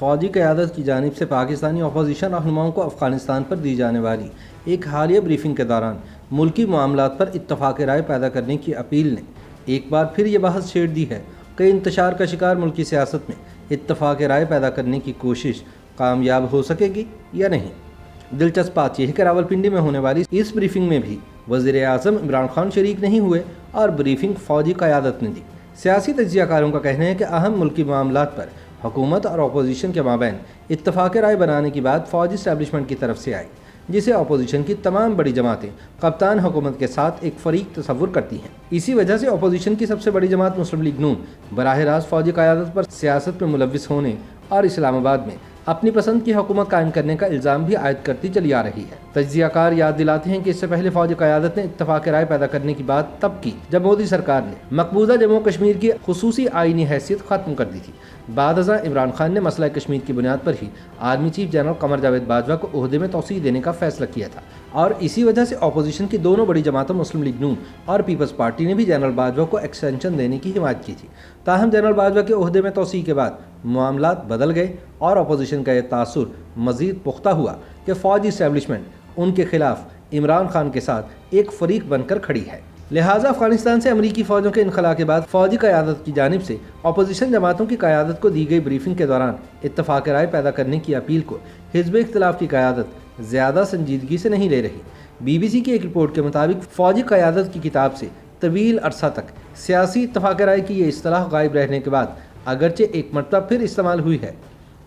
فوجی قیادت کی جانب سے پاکستانی اپوزیشن رہنماؤں کو افغانستان پر دی جانے والی ایک حالیہ بریفنگ کے دوران ملکی معاملات پر اتفاق رائے پیدا کرنے کی اپیل نے ایک بار پھر یہ بحث چھیڑ دی ہے کہ انتشار کا شکار ملکی سیاست میں اتفاق رائے پیدا کرنے کی کوشش کامیاب ہو سکے گی یا نہیں۔ دلچسپ بات یہ ہے کہ راولپنڈی میں ہونے والی اس بریفنگ میں بھی وزیر اعظم عمران خان شریک نہیں ہوئے اور بریفنگ فوجی قیادت نے دی۔ سیاسی تجزیہ کاروں کا کہنا ہے کہ اہم ملکی معاملات پر حکومت اور اپوزیشن کے مابین اتفاق رائے بنانے کی بات فوجی اسٹیبلشمنٹ کی طرف سے آئی، جسے اپوزیشن کی تمام بڑی جماعتیں کپتان حکومت کے ساتھ ایک فریق تصور کرتی ہیں۔ اسی وجہ سے اپوزیشن کی سب سے بڑی جماعت مسلم لیگ نون براہ راست فوجی قیادت پر سیاست میں ملوث ہونے اور اسلام آباد میں اپنی پسند کی حکومت قائم کرنے کا الزام بھی عائد کرتی چلی آ رہی ہے۔ تجزیہ کار یاد دلاتے ہیں کہ اس سے پہلے فوجی قیادت نے اتفاق رائے پیدا کرنے کی بات تب کی جب مودی سرکار نے مقبوضہ جموں کشمیر کی خصوصی آئینی حیثیت ختم کر دی تھی۔ بعد ازاں عمران خان نے مسئلہ کشمیر کی بنیاد پر ہی army chief general Qamar Javed Bajwa کو عہدے میں توسیع دینے کا فیصلہ کیا تھا، اور اسی وجہ سے اپوزیشن کی دونوں بڑی جماعتوں مسلم لیگ نون اور پیپلز پارٹی نے بھی جنرل باجوہ کو ایکسٹینشن دینے کی حمایت کی تھی۔ تاہم جنرل باجوہ کے عہدے میں توسیع کے بعد معاملات بدل گئے اور اپوزیشن کا یہ تاثر مزید پختہ ہوا کہ فوجی اسٹیبلشمنٹ ان کے خلاف عمران خان کے ساتھ ایک فریق بن کر کھڑی ہے۔ لہٰذا افغانستان سے امریکی فوجوں کے انخلاء کے بعد فوجی قیادت کی جانب سے اپوزیشن جماعتوں کی قیادت کو دی گئی بریفنگ کے دوران اتفاق رائے پیدا کرنے کی اپیل کو حزب اختلاف کی قیادت زیادہ سنجیدگی سے نہیں لے رہی۔ بی بی سی کی ایک رپورٹ کے مطابق فوجی قیادت کی کتاب سے طویل عرصہ تک سیاسی اتفاق رائے کی یہ اصطلاح غائب رہنے کے بعد اگرچہ ایک مرتبہ پھر استعمال ہوئی ہے،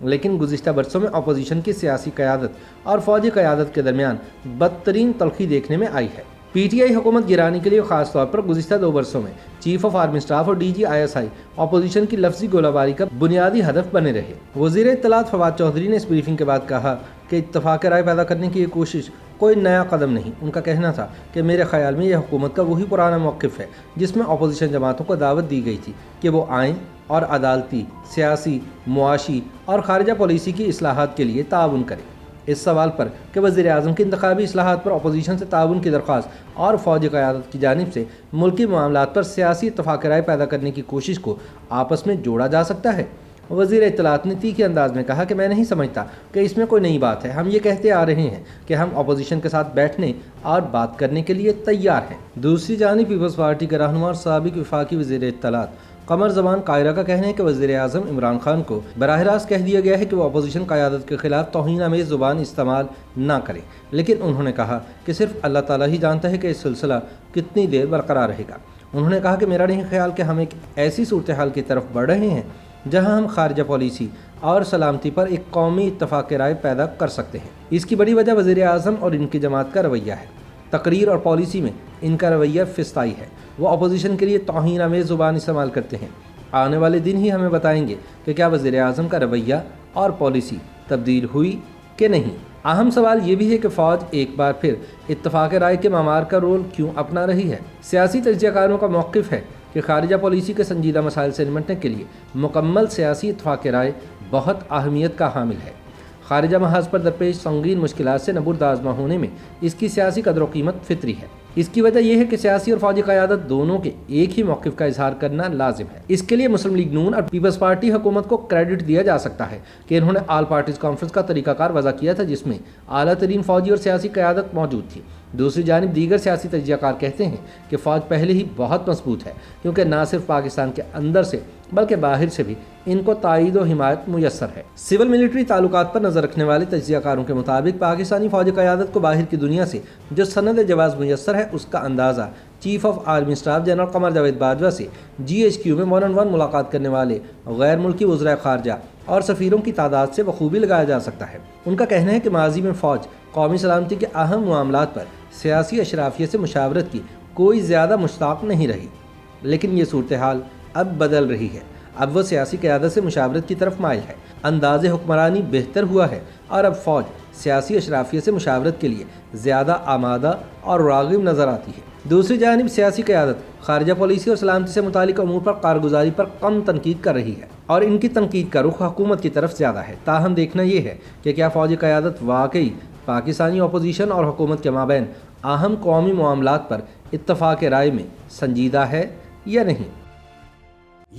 لیکن گزشتہ برسوں میں اپوزیشن کی سیاسی قیادت اور فوجی قیادت کے درمیان بدترین تلخی دیکھنے میں آئی ہے۔ پی ٹی آئی حکومت گرانے کے لیے خاص طور پر گزشتہ 2 برسوں میں چیف آف آرمی اسٹاف اور D G I S I اپوزیشن کی لفظی گولہ باری کا بنیادی ہدف بنے رہے۔ وزیر اطلاعات فواد چودھری نے اس بریفنگ کے بعد کہا کہ اتفاق رائے پیدا کرنے کی یہ کوشش کوئی نیا قدم نہیں۔ ان کا کہنا تھا کہ میرے خیال میں یہ حکومت کا وہی پرانا موقف ہے جس میں اپوزیشن جماعتوں کو دعوت دی گئی تھی کہ وہ آئیں اور عدالتی، سیاسی، معاشی اور خارجہ پالیسی کی اصلاحات کے لیے تعاون کریں۔ اس سوال پر کہ وزیر اعظم کی انتخابی اصلاحات پر اپوزیشن سے تعاون کی درخواست اور فوجی قیادت کی جانب سے ملکی معاملات پر سیاسی اتفاق رائے پیدا کرنے کی کوشش کو آپس میں جوڑا جا سکتا ہے، وزیر اطلاعات نے تیکھے انداز میں کہا کہ میں نہیں سمجھتا کہ اس میں کوئی نئی بات ہے۔ ہم یہ کہتے آ رہے ہیں کہ ہم اپوزیشن کے ساتھ بیٹھنے اور بات کرنے کے لیے تیار ہیں۔ دوسری جانب پیپلز پارٹی کے رہنما اور سابق وفاقی وزیر اطلاعات قمر زمان قاہرہ کا کہنا ہے کہ وزیر اعظم عمران خان کو براہ راست کہہ دیا گیا ہے کہ وہ اپوزیشن قیادت کے خلاف توہین آمیز زبان استعمال نہ کریں، لیکن انہوں نے کہا کہ صرف اللہ تعالیٰ ہی جانتا ہے کہ یہ سلسلہ کتنی دیر برقرار رہے گا۔ انہوں نے کہا کہ میرا نہیں خیال کہ ہم ایک ایسی صورتحال کی طرف بڑھ رہے ہیں جہاں ہم خارجہ پالیسی اور سلامتی پر ایک قومی اتفاق رائے پیدا کر سکتے ہیں۔ اس کی بڑی وجہ وزیر اعظم اور ان کی جماعت کا رویہ ہے۔ تقریر اور پالیسی میں ان کا رویہ فسطائی ہے۔ وہ اپوزیشن کے لیے توہین آمیز زبان استعمال کرتے ہیں۔ آنے والے دن ہی ہمیں بتائیں گے کہ کیا وزیر اعظم کا رویہ اور پالیسی تبدیل ہوئی کہ نہیں۔ اہم سوال یہ بھی ہے کہ فوج ایک بار پھر اتفاق رائے کے معمار کا رول کیوں اپنا رہی ہے۔ سیاسی تجزیہ کاروں کا موقف ہے کہ خارجہ پالیسی کے سنجیدہ مسائل سے نمٹنے کے لیے مکمل سیاسی اتفاق رائے بہت اہمیت کا حامل ہے۔ خارجہ محاذ پر درپیش سنگین مشکلات سے نبرد آزما ہونے میں اس کی سیاسی قدر و قیمت فطری ہے۔ اس کی وجہ یہ ہے کہ سیاسی اور فوجی قیادت دونوں کے ایک ہی موقف کا اظہار کرنا لازم ہے۔ اس کے لیے مسلم لیگ نون اور پیپلز پارٹی حکومت کو کریڈٹ دیا جا سکتا ہے کہ انہوں نے آل پارٹیز کانفرنس کا طریقہ کار وضع کیا تھا جس میں اعلیٰ ترین فوجی اور سیاسی قیادت موجود تھی۔ دوسری جانب دیگر سیاسی تجزیہ کار کہتے ہیں کہ فوج پہلے ہی بہت مضبوط ہے، کیونکہ نہ صرف پاکستان کے اندر سے بلکہ باہر سے بھی ان کو تائید و حمایت میسر ہے۔ سول ملٹری تعلقات پر نظر رکھنے والے تجزیہ کاروں کے مطابق پاکستانی فوجی قیادت کو باہر کی دنیا سے جو سند جواز میسر ہے اس کا اندازہ chief of army staff general Qamar Javed Bajwa سے جی ایچ کیو میں 1-on-1 ملاقات کرنے والے غیر ملکی وزرائے خارجہ اور سفیروں کی تعداد سے بخوبی لگایا جا سکتا ہے۔ ان کا کہنا ہے کہ ماضی میں فوج قومی سلامتی کے اہم معاملات پر سیاسی اشرافیہ سے مشاورت کی کوئی زیادہ مشتاق نہیں رہی، لیکن یہ صورتحال اب بدل رہی ہے۔ اب وہ سیاسی قیادت سے مشاورت کی طرف مائل ہے، انداز حکمرانی بہتر ہوا ہے اور اب فوج سیاسی اشرافیہ سے مشاورت کے لیے زیادہ آمادہ اور راغب نظر آتی ہے۔ دوسری جانب سیاسی قیادت خارجہ پالیسی اور سلامتی سے متعلق امور پر کارگزاری پر کم تنقید کر رہی ہے اور ان کی تنقید کا رخ حکومت کی طرف زیادہ ہے۔ تاہم دیکھنا یہ ہے کہ کیا فوجی قیادت واقعی پاکستانی اپوزیشن اور حکومت کے مابین اہم قومی معاملات پر اتفاق رائے میں سنجیدہ ہے یا نہیں۔